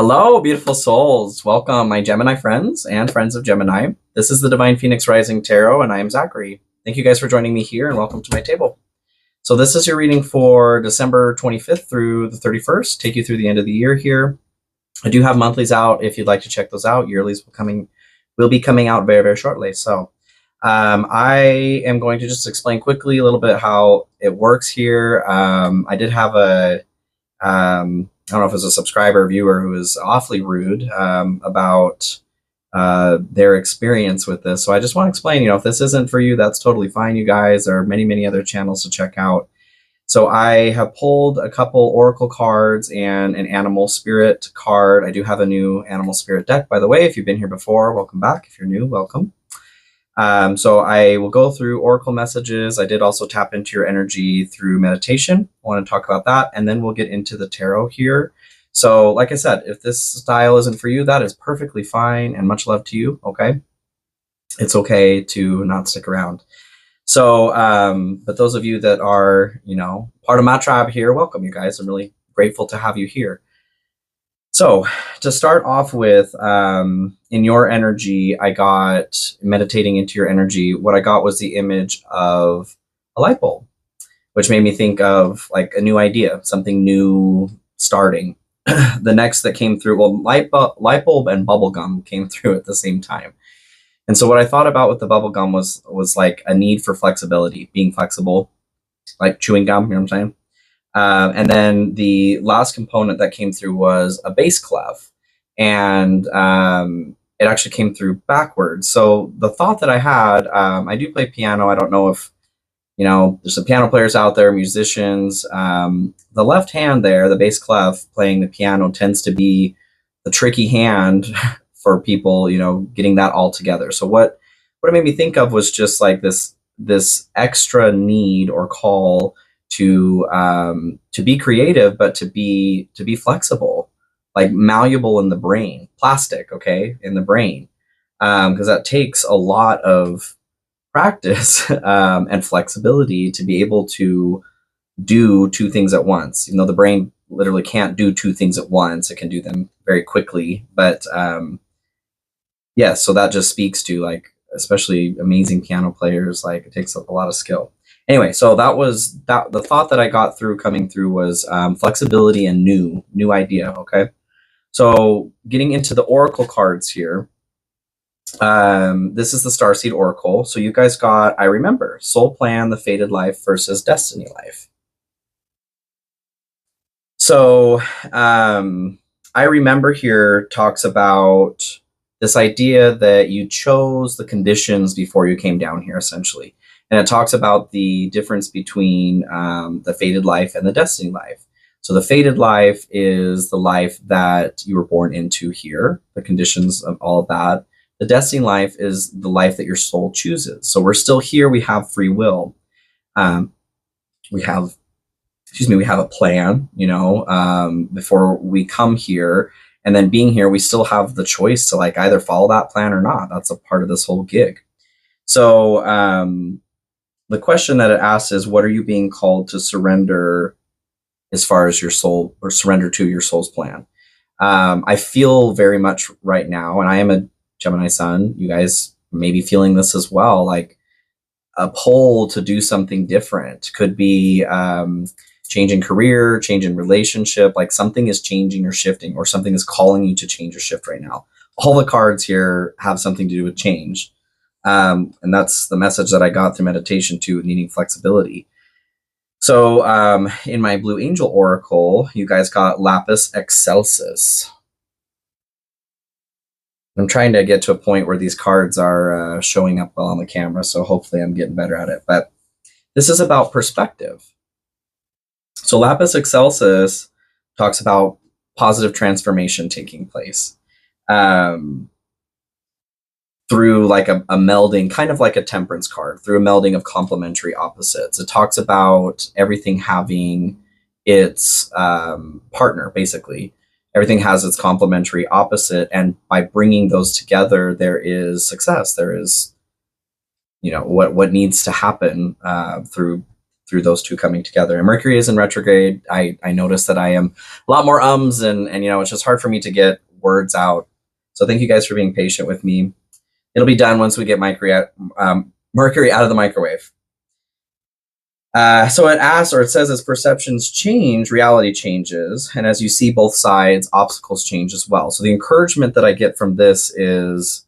Hello, beautiful souls. Welcome, my Gemini friends and friends of Gemini. This is the Divine Phoenix Rising Tarot, and I am Zachary. Thank you guys for joining me here, and welcome to my table. So this is your reading for December 25th through the 31st. Take you through the end of the year here. I do have monthlies out if you'd like to check those out. Yearlies will be coming out very, very shortly. So I am going to just explain quickly a little bit how it works here. I did have I don't know if it was a subscriber or viewer who was awfully rude about their experience with this. So I just want to explain, if this isn't for you, that's totally fine, you guys. There are many, many other channels to check out. So I have pulled a couple oracle cards and an animal spirit card. I do have a new animal spirit deck, by the way. If you've been here before, welcome back. If you're new, welcome. So I will go through oracle messages. I did also tap into your energy through meditation. I want to talk about that, and then we'll get into the tarot here. So like I said, if this style isn't for you, that is perfectly fine, and much love to you, okay? It's okay to not stick around. So, but those of you that are, part of my tribe here, welcome, you guys. I'm really grateful to have you here. So to start off with, in your energy, I got, meditating into your energy, what I got was the image of a light bulb, which made me think of like a new idea, something new starting. The next that came through, well, light bulb and bubble gum came through at the same time. And so what I thought about with the bubble gum was like a need for flexibility, being flexible, like chewing gum, you know what I'm saying? And then the last component that came through was a bass clef, and it actually came through backwards. So the thought that I had, I do play piano. I don't know if, there's some piano players out there, musicians. The left hand there, the bass clef playing the piano, tends to be the tricky hand for people, getting that all together. So what it made me think of was just like this extra need or call to be creative, but to be flexible, like malleable in the brain, plastic, okay, in the brain, because that takes a lot of practice and flexibility to be able to do two things at once. The brain literally can't do two things at once. It can do them very quickly, but yeah, so that just speaks to, like, especially amazing piano players, like, it takes a lot of skill. Anyway, so the thought that I got coming through was flexibility and new idea, okay? So getting into the oracle cards here, this is the Starseed Oracle. So you guys got, I remember, soul plan, the fated life versus destiny life. So I remember here talks about this idea that you chose the conditions before you came down here, essentially. And it talks about the difference between the fated life and the destiny life. So the fated life is the life that you were born into here, the conditions of all of that. The destiny life is the life that your soul chooses. So we're still here. We have free will. We have a plan, before we come here. And then being here, we still have the choice to, like, either follow that plan or not. That's a part of this whole gig. So the question that it asks is, what are you being called to surrender as far as your soul, or surrender to your soul's plan? I feel very much right now, and I am a Gemini sun, you guys may be feeling this as well, like a pull to do something different. Could be change in career, change in relationship, like something is changing or shifting, or something is calling you to change or shift right now. All the cards here have something to do with change. And that's the message that I got through meditation too, needing flexibility. So in my Blue Angel Oracle, you guys got Lapis Excelsis. I'm trying to get to a point where these cards are showing up well on the camera, so hopefully I'm getting better at it. But this is about perspective. So Lapis Excelsis talks about positive transformation taking place through like a melding, kind of like a temperance card, through a melding of complementary opposites. It talks about everything having its partner, basically. Everything has its complementary opposite, and by bringing those together, there is success. There is, what needs to happen through through those two coming together. And Mercury is in retrograde. I notice that I am a lot more ums and it's just hard for me to get words out. So thank you guys for being patient with me. It'll be done once we get Mercury out of the microwave. So it asks, or it says, as perceptions change, reality changes. And as you see both sides, obstacles change as well. So the encouragement that I get from this is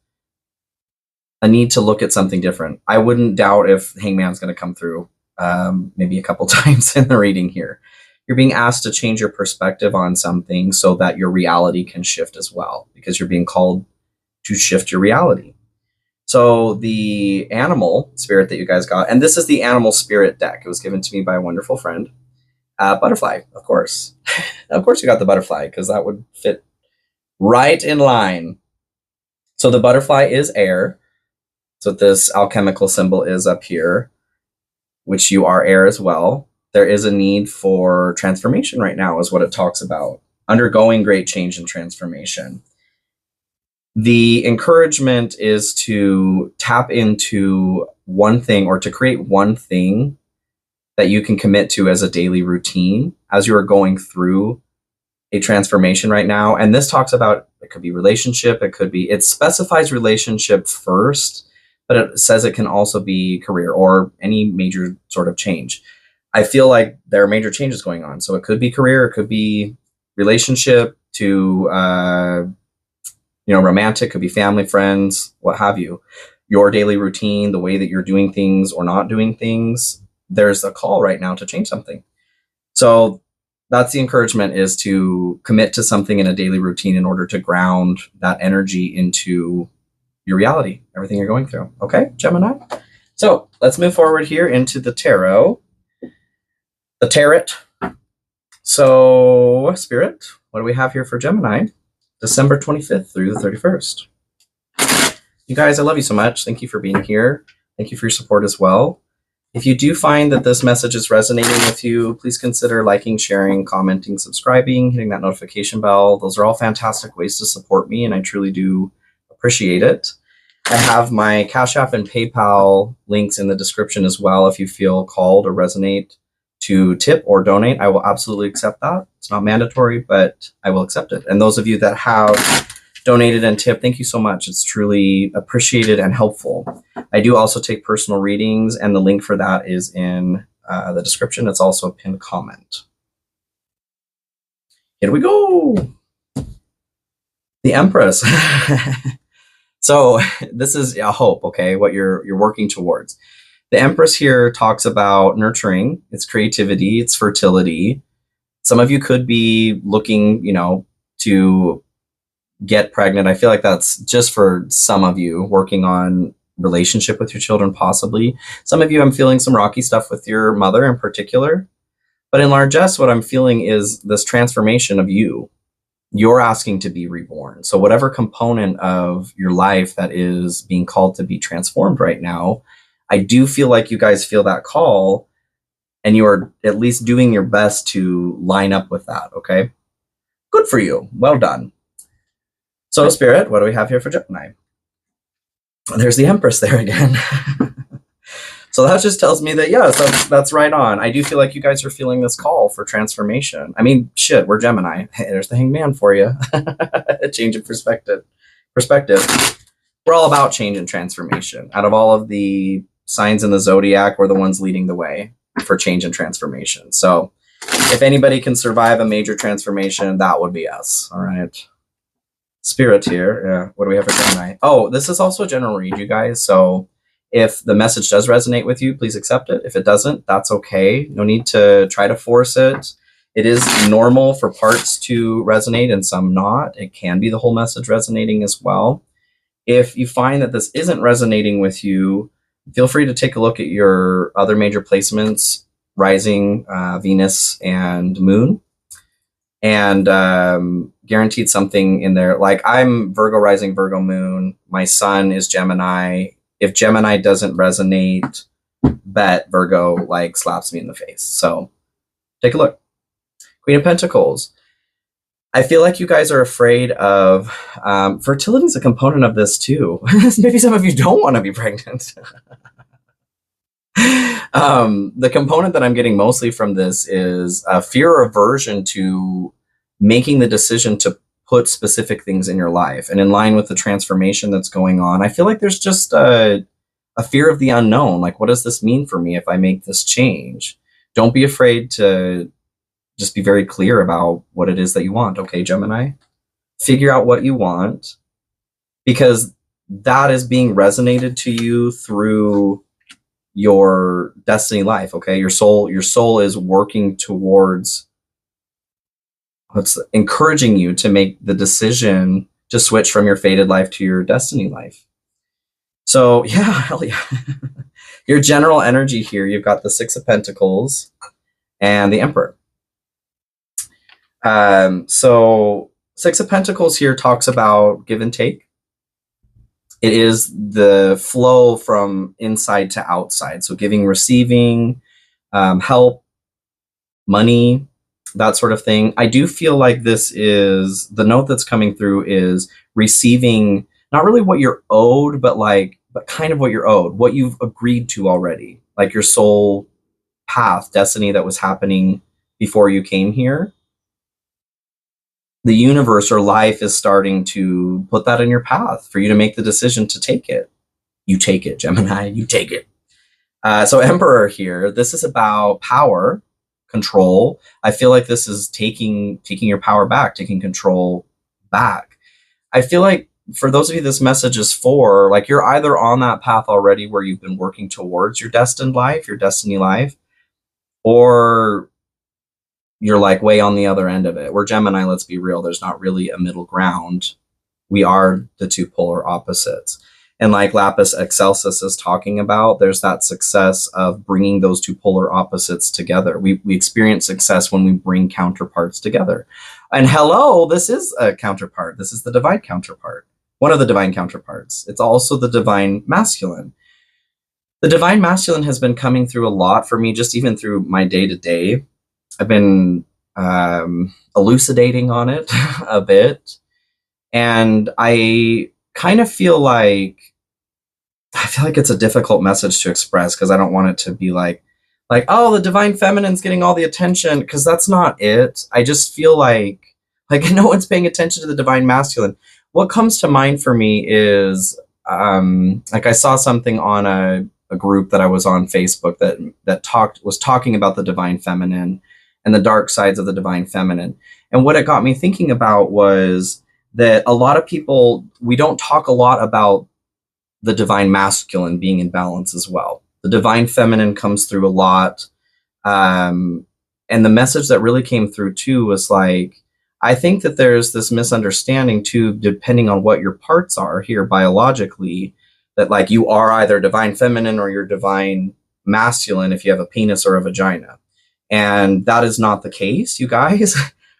a need to look at something different. I wouldn't doubt if Hangman's going to come through maybe a couple times in the reading here. You're being asked to change your perspective on something so that your reality can shift as well, because you're being called to shift your reality. So the animal spirit that you guys got, and this is the animal spirit deck. It was given to me by a wonderful friend. Butterfly, of course. Of course you got the butterfly, because that would fit right in line. So the butterfly is air. So this alchemical symbol is up here, which you are air as well. There is a need for transformation right now, is what it talks about. Undergoing great change and transformation. The encouragement is to tap into one thing, or to create one thing that you can commit to as a daily routine as you are going through a transformation right now. And this talks about, it could be relationship, it specifies relationship first, but it says it can also be career or any major sort of change. I feel like there are major changes going on. So it could be career, it could be relationship to, romantic, could be family, friends, what have you. Your daily routine, the way that you're doing things or not doing things, there's a call right now to change something. So that's the encouragement, is to commit to something in a daily routine in order to ground that energy into your reality, everything you're going through. Okay, Gemini? So let's move forward here into the tarot. The tarot. So, Spirit, what do we have here for Gemini? December 25th through the 31st. You guys, I love you so much. Thank you for being here. Thank you for your support as well. If you do find that this message is resonating with you, please consider liking, sharing, commenting, subscribing, hitting that notification bell. Those are all fantastic ways to support me, and I truly do appreciate it. I have my Cash App and PayPal links in the description as well. If you feel called or resonate to tip or donate, I will absolutely accept that. It's not mandatory, but I will accept it. And those of you that have donated and tipped, thank you so much. It's truly appreciated and helpful. I do also take personal readings, and the link for that is in the description. It's also a pinned comment. Here we go. The Empress. So this is a hope, okay, what you're working towards. The Empress here talks about nurturing, its creativity, its fertility. Some of you could be looking, to get pregnant. I feel like that's just for some of you, working on relationship with your children, possibly. Some of you, I'm feeling some rocky stuff with your mother in particular. But in largesse, what I'm feeling is this transformation of you. You're asking to be reborn. So whatever component of your life that is being called to be transformed right now, I do feel like you guys feel that call, and you are at least doing your best to line up with that, okay? Good for you. Well done. So, Spirit, what do we have here for Gemini? There's the Empress there again. So that just tells me that, yes, that's right on. I do feel like you guys are feeling this call for transformation. I mean, shit, we're Gemini. Hey, there's the Hangman for you. A change of perspective. We're all about change and transformation. Out of all of the signs in the zodiac, we're the ones leading the way for change and transformation. So if anybody can survive a major transformation, that would be us. All right. Spirit here. Yeah. What do we have for Gemini? Oh, this is also a general read, you guys. So if the message does resonate with you, please accept it. If it doesn't, that's okay. No need to try to force it. It is normal for parts to resonate and some not. It can be the whole message resonating as well. If you find that this isn't resonating with you, feel free to take a look at your other major placements, rising, Venus, and moon. And guaranteed something in there. Like, I'm Virgo rising, Virgo moon. My sun is Gemini. If Gemini doesn't resonate, bet Virgo slaps me in the face. So take a look. Queen of Pentacles. I feel like you guys are afraid of fertility is a component of this too. Maybe some of you don't want to be pregnant. The component that I'm getting mostly from this is fear or aversion to making the decision to put specific things in your life. And in line with the transformation that's going on, I feel like there's just a fear of the unknown. Like, what does this mean for me if I make this change? Don't be afraid to just be very clear about what it is that you want. Okay, Gemini? Figure out what you want, because that is being resonated to you through your destiny life. Okay, your soul is working towards what's encouraging you to make the decision to switch from your fated life to your destiny life. So yeah, hell yeah. Your general energy here, you've got the Six of Pentacles and the Emperor. So Six of Pentacles here talks about give and take. It is the flow from inside to outside. So giving, receiving, help, money, that sort of thing. I do feel like this is, the note that's coming through is receiving, not really what you're owed, but kind of what you're owed, what you've agreed to already, like your soul path, destiny that was happening before you came here. The universe or life is starting to put that in your path for you to make the decision to take it. You take it, Gemini, you take it. So Emperor here, this is about power, control. I feel like this is taking your power back, taking control back. I feel like for those of you this message is for, like, you're either on that path already where you've been working towards your destined life, your destiny life, or you're like way on the other end of it. We're Gemini, let's be real, there's not really a middle ground. We are the two polar opposites. And like Lapis Excelsis is talking about, there's that success of bringing those two polar opposites together. We experience success when we bring counterparts together. And hello, this is a counterpart. This is the divine counterpart. One of the divine counterparts. It's also the divine masculine. The divine masculine has been coming through a lot for me, just even through my day-to-day. I've been elucidating on it a bit. And I kind of feel like it's a difficult message to express, because I don't want it to be like, oh, the divine feminine's getting all the attention, because that's not it. I just feel like no one's paying attention to the divine masculine. What comes to mind for me is like I saw something on a group that I was on Facebook that was talking about the divine feminine and the dark sides of the divine feminine. And what it got me thinking about was that a lot of people, we don't talk a lot about the divine masculine being in balance as well. The divine feminine comes through a lot. And the message that really came through too was like, I think that there's this misunderstanding too, depending on what your parts are here biologically, that like you are either divine feminine or you're divine masculine if you have a penis or a vagina. And that is not the case, you guys.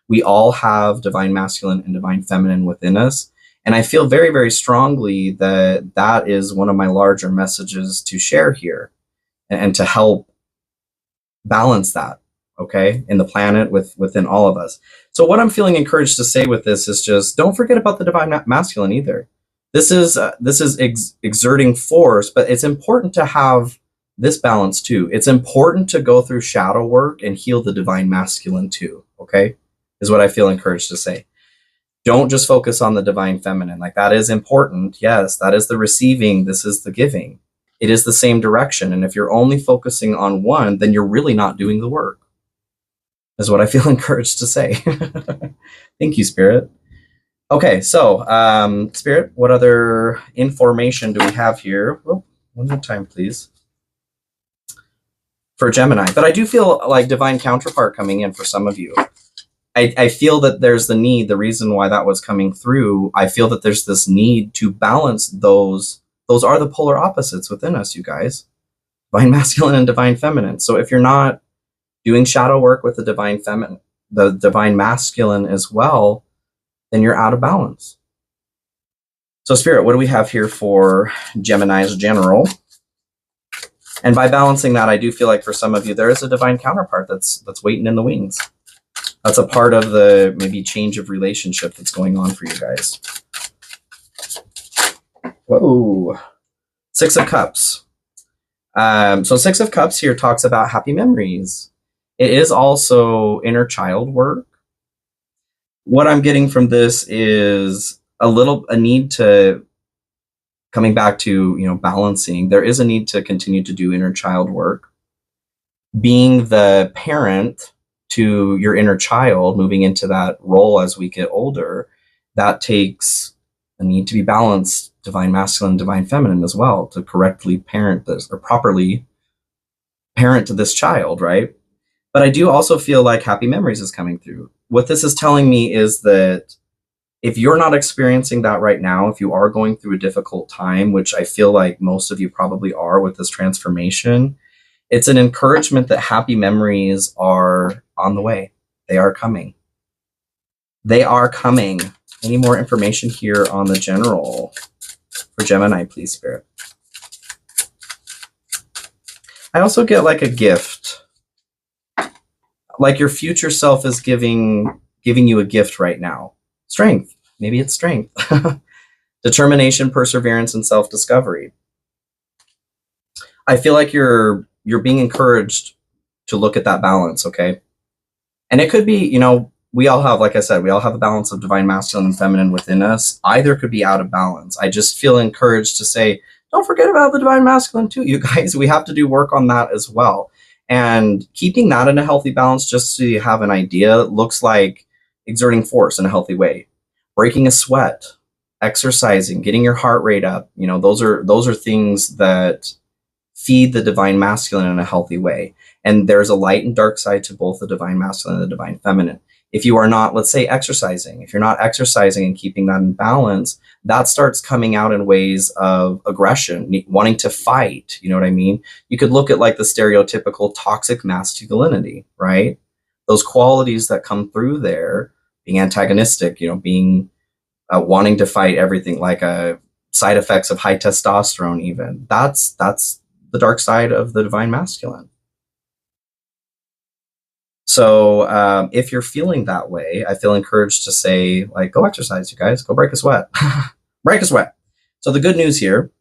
We all have divine masculine and divine feminine within us. And I feel very, very strongly that that is one of my larger messages to share here and to help balance that, okay, in the planet within all of us. So what I'm feeling encouraged to say with this is just don't forget about the divine masculine either. This is exerting force, but it's important to have this balance too. It's important to go through shadow work and heal the divine masculine too, okay, is what I feel encouraged to say. Don't just focus on the divine feminine. Like, that is important. Yes, that is the receiving. This is the giving. It is the same direction. And if you're only focusing on one, then you're really not doing the work, is what I feel encouraged to say. Thank you, Spirit. Okay, so Spirit, what other information do we have here? Oh, one more time, please. For Gemini. But I do feel like divine counterpart coming in for some of you. I feel that there's the need, the reason why that was coming through, I feel that there's this need to balance those. Those are the polar opposites within us, you guys. Divine masculine and divine feminine. So if you're not doing shadow work with the divine feminine, the divine masculine as well, then you're out of balance. So Spirit, what do we have here for Gemini's general? And by balancing that, I do feel like for some of you, there is a divine counterpart that's waiting in the wings. That's a part of the maybe change of relationship that's going on for you guys. Whoa. Six of Cups. So Six of Cups here talks about happy memories. It is also inner child work. What I'm getting from this is a need to, coming back to, balancing. There is a need to continue to do inner child work. Being the parent to your inner child, moving into that role as we get older, that takes a need to be balanced, divine masculine, divine feminine as well, to correctly parent this, or properly parent to this child, right? But I do also feel like happy memories is coming through. What this is telling me is that if you're not experiencing that right now, if you are going through a difficult time, which I feel like most of you probably are with this transformation, it's an encouragement that happy memories are on the way. They are coming. They are coming. Any more information here on the general for Gemini, please, Spirit? I also get like a gift. Like your future self is giving you a gift right now. Strength. Maybe it's strength. Determination, perseverance, and self-discovery. I feel like you're being encouraged to look at that balance, okay? And it could be, we all have, like I said, we all have a balance of divine masculine and feminine within us. Either could be out of balance. I just feel encouraged to say, don't forget about the divine masculine too, you guys. We have to do work on that as well. And keeping that in a healthy balance, just so you have an idea, looks like exerting force in a healthy way, breaking a sweat, exercising, getting your heart rate up. Those are things that feed the divine masculine in a healthy way. And there's a light and dark side to both the divine masculine and the divine feminine. If you are not, let's say, exercising, if you're not exercising and keeping that in balance, that starts coming out in ways of aggression, wanting to fight. You know what I mean? You could look at like the stereotypical toxic masculinity, right? Those qualities that come through there, being antagonistic, being wanting to fight everything, like side effects of high testosterone even. That's the dark side of the divine masculine. So if you're feeling that way, I feel encouraged to say, like, go exercise, you guys. Go break a sweat. Break a sweat. So the good news here,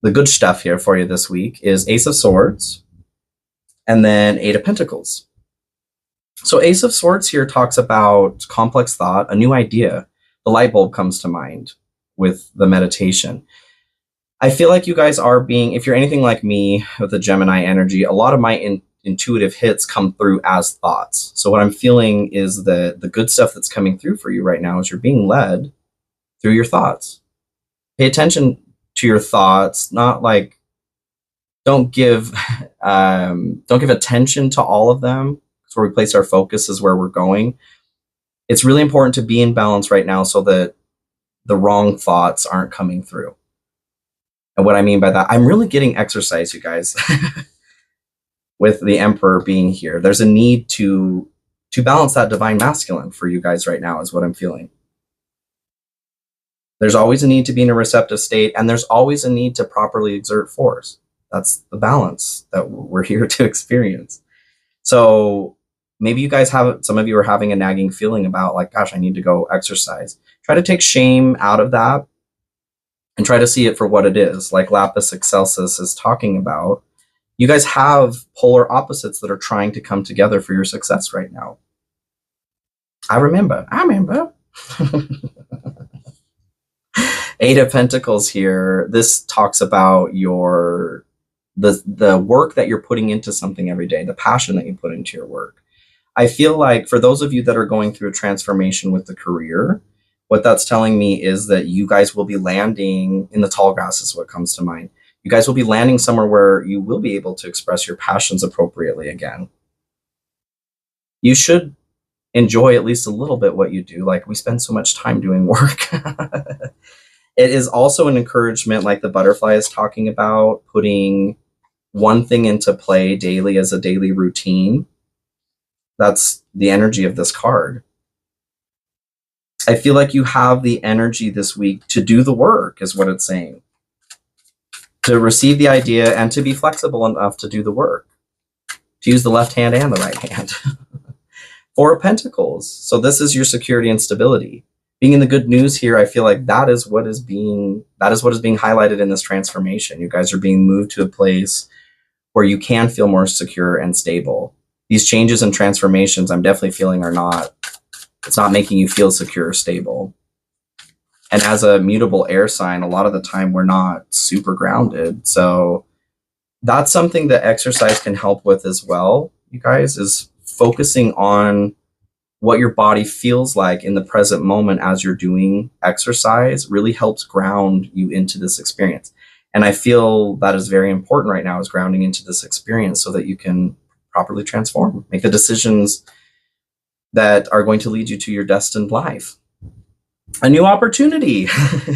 the good stuff here for you this week is Ace of Swords and then Eight of Pentacles. So Ace of Swords here talks about complex thought, a new idea. The light bulb comes to mind with the meditation. I feel like you guys are being, if you're anything like me with the Gemini energy, a lot of my intuitive hits come through as thoughts. So what I'm feeling is that the good stuff that's coming through for you right now is you're being led through your thoughts. Pay attention to your thoughts, not like, don't give attention to all of them. It's where we place our focus is where we're going. It's really important to be in balance right now so that the wrong thoughts aren't coming through. And what I mean by that, I'm really getting exercise, you guys. With the Emperor being here, there's a need to balance that divine masculine for you guys right now is what I'm feeling. There's always a need to be in a receptive state, and there's always a need to properly exert force. That's the balance that we're here to experience. So maybe you guys some of you are having a nagging feeling about like, gosh, I need to go exercise. Try to take shame out of that and try to see it for what it is. Like Lapis Excelsis is talking about, you guys have polar opposites that are trying to come together for your success right now. I remember. Eight of Pentacles here. This talks about the work that you're putting into something every day, the passion that you put into your work. I feel like for those of you that are going through a transformation with the career, what that's telling me is that you guys will be landing in the tall grass is what comes to mind. You guys will be landing somewhere where you will be able to express your passions appropriately again. You should enjoy at least a little bit what you do. Like we spend so much time doing work. It is also an encouragement, like the butterfly is talking about, putting one thing into play daily as a daily routine. That's the energy of this card. I feel like you have the energy this week to do the work, is what it's saying. To receive the idea and to be flexible enough to do the work. To use the left hand and the right hand. Four of Pentacles. So this is your security and stability. being in the good news here, I feel like that is what is being highlighted in this transformation. You guys are being moved to a place where you can feel more secure and stable. These changes and transformations I'm definitely feeling it's not making you feel secure or stable. And as a mutable air sign, a lot of the time we're not super grounded. So that's something that exercise can help with as well, you guys, is focusing on what your body feels like in the present moment as you're doing exercise really helps ground you into this experience. And I feel that is very important right now, is grounding into this experience so that you can properly transform, make the decisions that are going to lead you to your destined life. A new opportunity,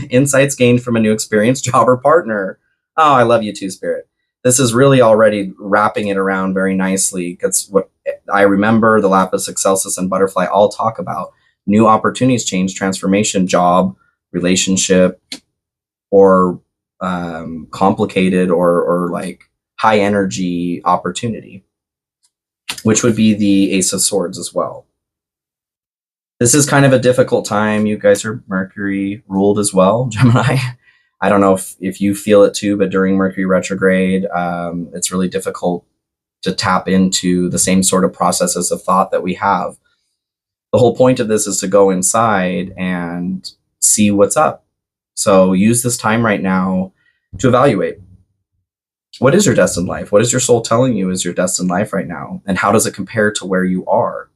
insights gained from a new experience, job, or partner. Oh, I love you too, Spirit. This is really already wrapping it around very nicely. That's what I remember the Lapis, Excelsis, and Butterfly all talk about. New opportunities, change, transformation, job, relationship, or complicated or like high energy opportunity, which would be the Ace of Swords as well. This is kind of a difficult time. You guys are Mercury ruled as well, Gemini. I don't know if you feel it too, but during Mercury retrograde, it's really difficult to tap into the same sort of processes of thought that we have. The whole point of this is to go inside and see what's up. So use this time right now to evaluate. What is your destined life? What is your soul telling you is your destined life right now? And how does it compare to where you are?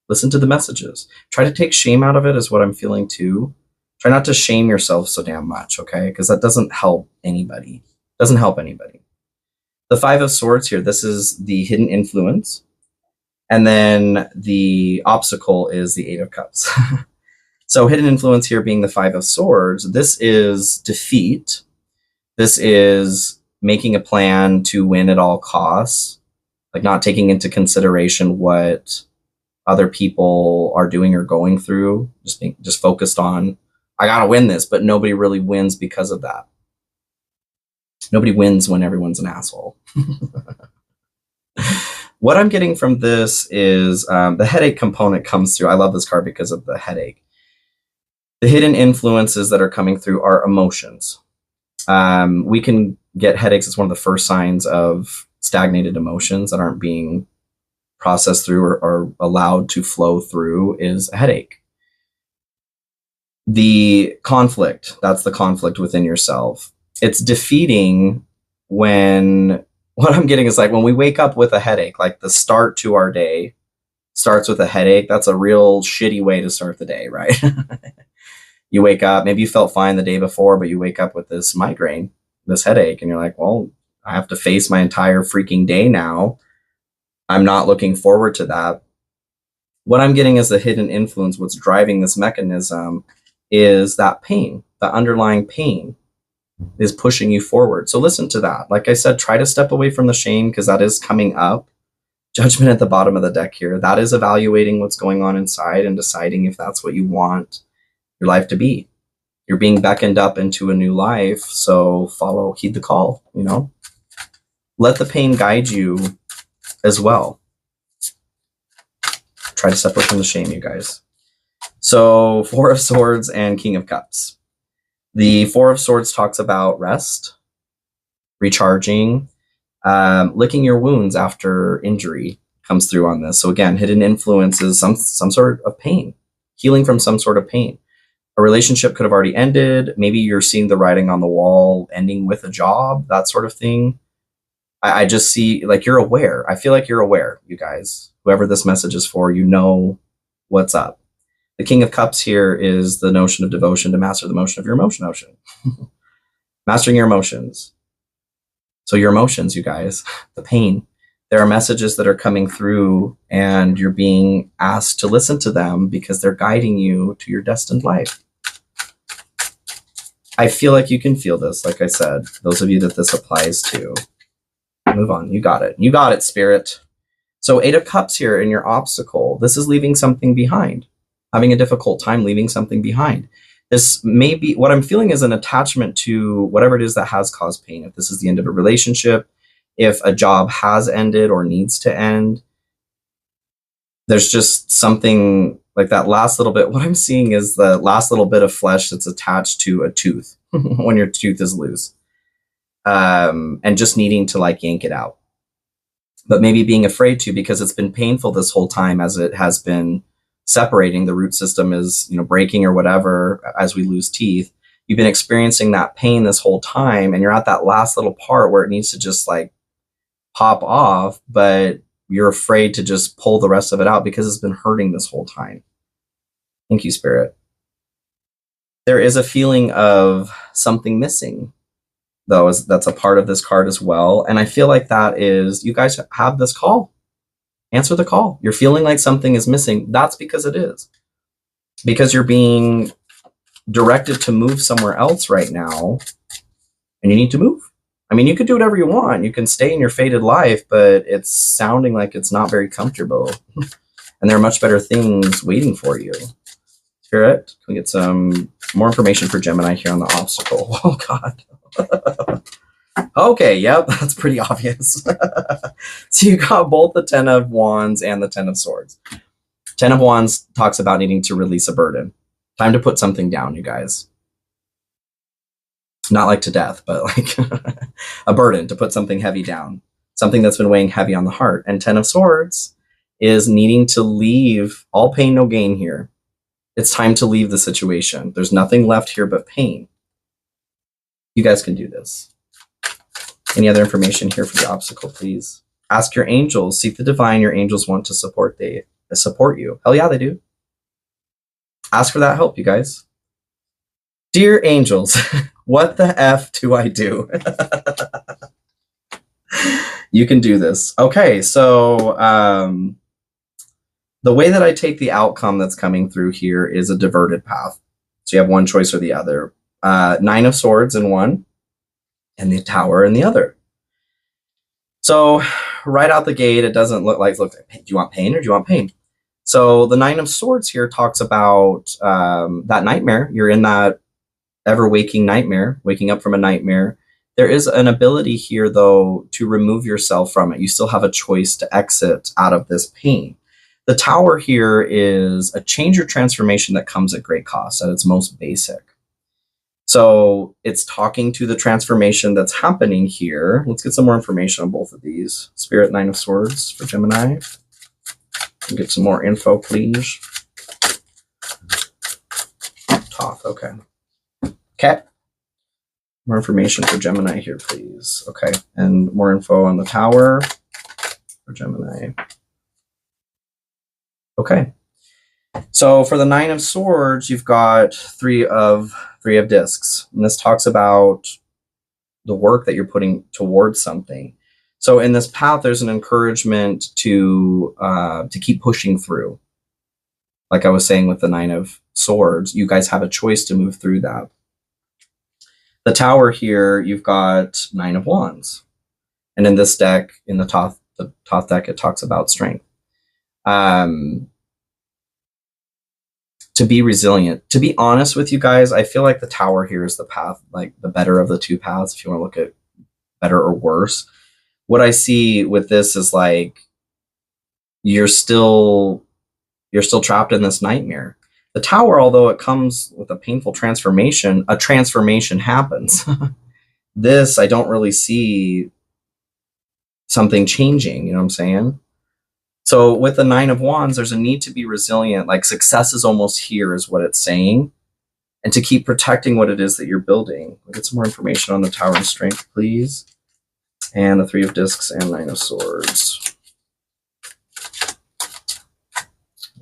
Listen to the messages. Try to take shame out of it is what I'm feeling too. Try not to shame yourself so damn much, okay? Because that doesn't help anybody. Doesn't help anybody. The Five of Swords here, this is the hidden influence. And then the obstacle is the Eight of Cups. So hidden influence here being the Five of Swords, this is defeat. This is making a plan to win at all costs, like not taking into consideration what other people are doing or going through, just focused on, I gotta win this, but nobody really wins because of that. Nobody wins when everyone's an asshole. What I'm getting from this is the headache component comes through. I love this card because of the headache. The hidden influences that are coming through are emotions. We can get headaches as one of the first signs of stagnated emotions that aren't being processed through or allowed to flow through is a headache. The conflict, that's the conflict within yourself. It's defeating when, what I'm getting is like when we wake up with a headache, like the start to our day starts with a headache. That's a real shitty way to start the day, right? You wake up, maybe you felt fine the day before, but you wake up with this migraine, this headache, and you're like, well, I have to face my entire freaking day now. I'm not looking forward to that. What I'm getting is the hidden influence. What's driving this mechanism is that pain, the underlying pain is pushing you forward. So listen to that. Like I said, try to step away from the shame because that is coming up. Judgment at the bottom of the deck here. That is evaluating what's going on inside and deciding if that's what you want your life to be. You're being beckoned up into a new life. So heed the call, you know, let the pain guide you as well. Try to separate from the shame, you guys. So Four of Swords and King of Cups. The Four of Swords talks about rest, recharging, licking your wounds after injury comes through on this. So again, hidden influences, some sort of pain, healing from some sort of pain. A relationship could have already ended. Maybe you're seeing the writing on the wall, ending with a job, that sort of thing. I just see, like, you're aware. I feel like you're aware, you guys. Whoever this message is for, you know what's up. The King of Cups here is the notion of devotion to master the motion of your emotion ocean. Mastering your emotions. So your emotions, you guys, the pain. There are messages that are coming through and you're being asked to listen to them because they're guiding you to your destined life. I feel like you can feel this, like I said. Those of you that this applies to, move on. You got it. You got it, Spirit. So Eight of Cups here in your obstacle. This is leaving something behind. Having a difficult time leaving something behind. This may be, what I'm feeling is an attachment to whatever it is that has caused pain. If this is the end of a relationship, if a job has ended or needs to end, there's just something like that last little bit. What I'm seeing is the last little bit of flesh that's attached to a tooth when your tooth is loose, and just needing to like yank it out, but maybe being afraid to, because it's been painful this whole time as it has been separating. The root system is, you know, breaking or whatever as we lose teeth. You've been experiencing that pain this whole time, and you're at that last little part where it needs to just like pop off, but you're afraid to just pull the rest of it out because it's been hurting this whole time. Thank you, Spirit. There is a feeling of something missing, though, that's a part of this card as well. And I feel like that is, you guys have this call. Answer the call. You're feeling like something is missing. That's because it is. Because you're being directed to move somewhere else right now, and you need to move. I mean, you could do whatever you want. You can stay in your fated life, but it's sounding like it's not very comfortable. And there are much better things waiting for you. Spirit, can we get some more information for Gemini here on the obstacle? Oh, God. Okay, yep, that's pretty obvious. So you got both the 10 of Wands and the 10 of Swords. 10 of Wands talks about needing to release a burden. Time to put something down, you guys. Not like to death, but like a burden, to put something heavy down. Something that's been weighing heavy on the heart. And 10 of Swords is needing to leave. All pain, no gain here. It's time to leave the situation. There's nothing left here but pain. You guys can do this. Any other information here for the obstacle, please? Ask your angels. Seek the divine. Your angels want to support you. Hell yeah, they do. Ask for that help, you guys. Dear angels, what the F do I do? You can do this. Okay, so the way that I take the outcome that's coming through here is a diverted path. So you have one choice or the other. 9 of Swords in one, and the Tower in the other. So right out the gate, it doesn't look, do you want pain or do you want pain? So the 9 of Swords here talks about that nightmare. You're in that ever-waking nightmare, waking up from a nightmare. There is an ability here, though, to remove yourself from it. You still have a choice to exit out of this pain. The Tower here is a change or transformation that comes at great cost, at its most basic. So it's talking to the transformation that's happening here. Let's get some more information on both of these. Spirit, 9 of Swords for Gemini. Get some more info, please. Toth, okay. Okay. More information for Gemini here, please. Okay, and more info on the Tower for Gemini. Okay. So for the 9 of Swords, you've got three of discs. And this talks about the work that you're putting towards something. So in this path, there's an encouragement to keep pushing through. Like I was saying with the 9 of Swords, you guys have a choice to move through that. The Tower here, you've got 9 of Wands. And in this deck, in the Toth deck, it talks about strength. To be resilient. To be honest with you guys, I feel like the Tower here is the path, like the better of the two paths, if you want to look at better or worse. What I see with this is like you're still trapped in this nightmare. The Tower, although it comes with a painful transformation, a transformation happens. This, I don't really see something changing, you know what I'm saying? So with the 9 of Wands, there's a need to be resilient, like success is almost here is what it's saying, and to keep protecting what it is that you're building. We'll get some more information on the Tower and Strength, please. And the 3 of Discs and 9 of Swords.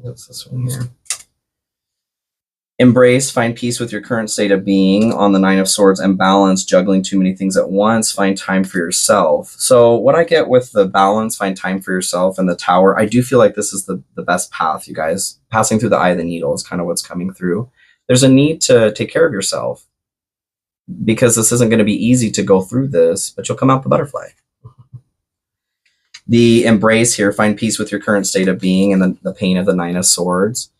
What's this one here? Embrace, find peace with your current state of being on the 9 of Swords, and balance, juggling too many things at once, find time for yourself. So what I get with the balance, find time for yourself, and the Tower, I do feel like this is the best path, you guys. Passing through the eye of the needle is kind of what's coming through. There's a need to take care of yourself, because this isn't going to be easy to go through this, but you'll come out the butterfly. The embrace here, find peace with your current state of being, and the pain of the 9 of Swords.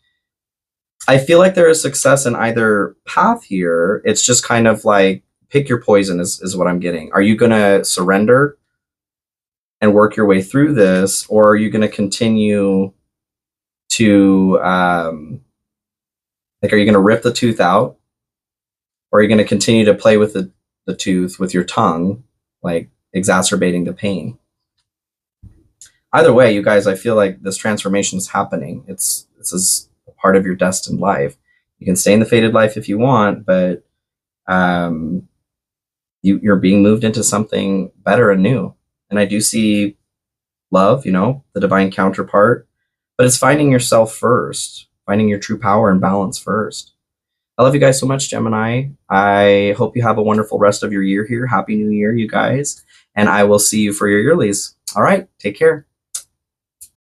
I feel like there is success in either path here. It's just kind of like pick your poison is what I'm getting. Are you going to surrender and work your way through this, or are you going to continue to, like, are you going to rip the tooth out? Or are you going to continue to play with the tooth with your tongue, like exacerbating the pain? Either way, you guys, I feel like this transformation is happening. This is a part of your destined life. You can stay in the fated life if you want, but you're being moved into something better and new. And I do see love, the divine counterpart, but it's finding yourself first, finding your true power and balance first. I love you guys so much, Gemini. I hope you have a wonderful rest of your year here. Happy New Year, you guys. And I will see you for your yearlies. All right, take care.